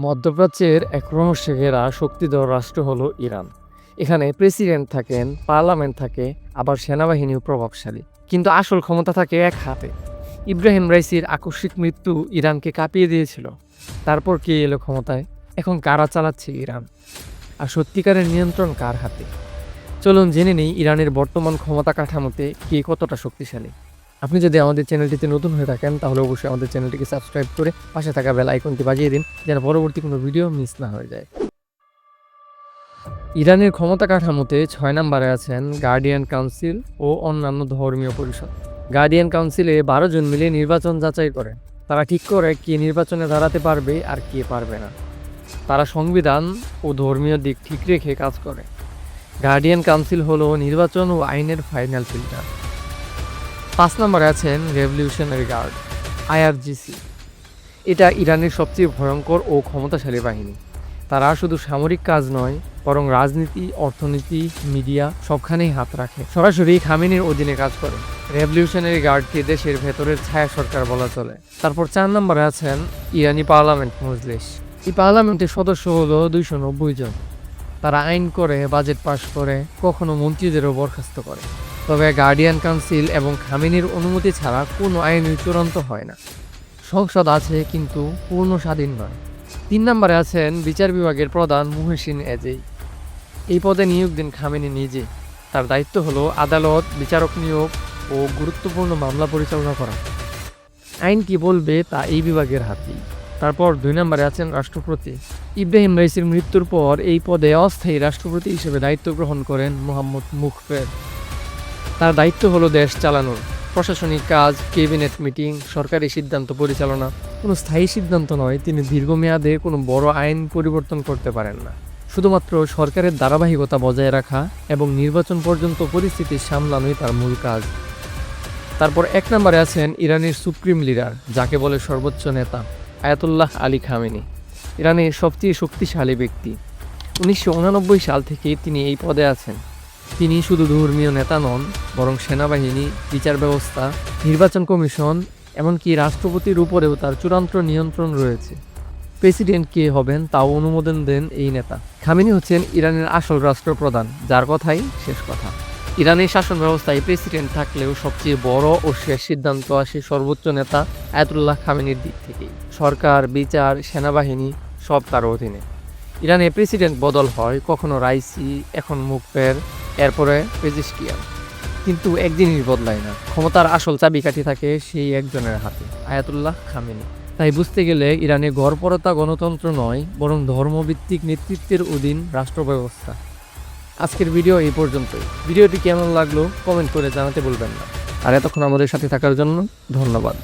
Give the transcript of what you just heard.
মধ্যপ্রাচ্যের এক রহস্যে ঘেরা শক্তিধর রাষ্ট্র হলো ইরান। এখানে প্রেসিডেন্ট থাকেন, পার্লামেন্ট থাকে, আবার সেনাবাহিনীও প্রভাবশালী। কিন্তু আসল ক্ষমতা থাকে এক হাতে। ইব্রাহিম রাইসির আকস্মিক মৃত্যু ইরানকে কাঁপিয়ে দিয়েছিল। তারপর কে এলো ক্ষমতায়? এখন কারা চালাচ্ছে ইরান? আর সত্যিকারের নিয়ন্ত্রণ কার হাতে? চলুন জেনে নেই ইরানের বর্তমান ক্ষমতা কাঠামোতে কে কতটা শক্তিশালী। আপনি যদি আমাদের চ্যানেলটিতে নতুন হয়ে থাকেন তাহলে অবশ্যই আমাদের চ্যানেলটিকে সাবস্ক্রাইব করে পাশে থাকা বেল আইকনটি বাজিয়ে দিন, যেন পরবর্তী কোনো ভিডিও মিস না হয়ে যায়। ইরানের ক্ষমতা কাঠামোতে 6 নম্বরে আছেন গার্ডিয়ান কাউন্সিল ও অন্যান্য ধর্মীয় পরিষদ। গার্ডিয়ান কাউন্সিলে 12 জন মিলে নির্বাচন যাচাই করে। তারা ঠিক করে কে নির্বাচনে দাঁড়াতে পারবে আর কে পারবে না। তারা সংবিধান ও ধর্মীয় দিক ঠিক রেখে কাজ করে। গার্ডিয়ান কাউন্সিল হলো নির্বাচন ও আইনের ফাইনাল ফিল্টার। 5 নম্বরে আছেন রেভলিউশনারি গার্ড, আইআরজিসি। এটা ইরানের সবচেয়ে ভয়ঙ্কর ও ক্ষমতাশালী বাহিনী। তারা শুধু সামরিক কাজ নয়, বরং রাজনীতি, অর্থনীতি, মিডিয়া সবখানেই হাত রাখে। সরাসরি খামেনির অধীনে কাজ করে। রেভলিউশনারি গার্ডকে দেশের ভেতরের ছায়া সরকার বলা চলে। তারপর 4 নম্বরে আছেন ইরানি পার্লামেন্ট মজলিস। এই পার্লামেন্টের সদস্য হলো 290 জন। তারা আইন করে, বাজেট পাশ করে, কখনো মন্ত্রীদেরও বরখাস্ত করে। তবে গার্ডিয়ান কাউন্সিল এবং খামেনির অনুমতি ছাড়া কোনো আইনই চূড়ান্ত হয় না। সংসদ আছে কিন্তু পূর্ণ স্বাধীন নয়। 3 নম্বরে আছেন বিচার বিভাগের প্রধান মুহসিন এজেই। এই পদে নিয়োগ দেন খামেনি নিজে। তার দায়িত্ব হলো আদালত, বিচারক নিয়োগ ও গুরুত্বপূর্ণ মামলা পরিচালনা করা। আইন কি বলবে তা এই বিভাগের হাতেই। তারপর 2 নম্বরে আছেন রাষ্ট্রপতি। ইব্রাহিম রাইসির মৃত্যুর পর এই পদে অস্থায়ী রাষ্ট্রপতি হিসেবে দায়িত্ব গ্রহণ করেন মোহাম্মদ মুখফের। তার দায়িত্ব হলো দেশ চালানোর, প্রশাসনিক কাজ, ক্যাবিনেট মিটিং, সরকারি সিদ্ধান্ত পরিচালনা। কোনো স্থায়ী সিদ্ধান্ত নয়। তিনি দীর্ঘমেয়াদে কোনো বড় আইন পরিবর্তন করতে পারেন না। শুধুমাত্র সরকারের ধারাবাহিকতা বজায় রাখা এবং নির্বাচন পর্যন্ত পরিস্থিতি সামলানোই তার মূল কাজ। তারপর 1 নম্বরে আছেন ইরানের সুপ্রিম লিডার, যাকে বলে সর্বোচ্চ নেতা, আয়াতুল্লাহ আলী খামেনি। ইরানের সবচেয়ে শক্তিশালী ব্যক্তি। 1989 সাল থেকে তিনি এই পদে আছেন। তিনি শুধু ধর্মীয় নেতা নন, বরং সেনাবাহিনী, বিচার ব্যবস্থা, নির্বাচন কমিশন, এমনকি রাষ্ট্রপতির উপরেও তার চূড়ান্ত নিয়ন্ত্রণ রয়েছে। প্রেসিডেন্ট কে হবেন তাও অনুমোদন দেন এই নেতা। খামেনি হচ্ছেন ইরানের আসল রাষ্ট্রপ্রধান, যার কথাই শেষ কথা। ইরানের শাসন ব্যবস্থায় প্রেসিডেন্ট থাকলেও সবচেয়ে বড় ও শেষ সিদ্ধান্ত আসে সর্বোচ্চ নেতা আয়াতুল্লাহ খামেনির দিক থেকেই। সরকার, বিচার, সেনাবাহিনী সব তার অধীনে। ইরানে প্রেসিডেন্ট বদল হয়, কখনো রাইসি, এখন মুখফের, এরপরে পেজিশকিয়ান। কিন্তু এক জিনিস বদলায় না, ক্ষমতার আসল চাবিকাঠি থাকে সেই একজনের হাতে, আয়াতুল্লাহ খামেনি। তাই বুঝতে গেলে ইরানে গড়পড়তা গণতন্ত্র নয়, বরং ধর্মভিত্তিক নেতৃত্বের অধীন রাষ্ট্র ব্যবস্থা। আজকের ভিডিও এই পর্যন্তই। ভিডিওটি কেমন লাগলো কমেন্ট করে জানাতে ভুলবেন না। আর এতক্ষণ আমাদের সাথে থাকার জন্য ধন্যবাদ।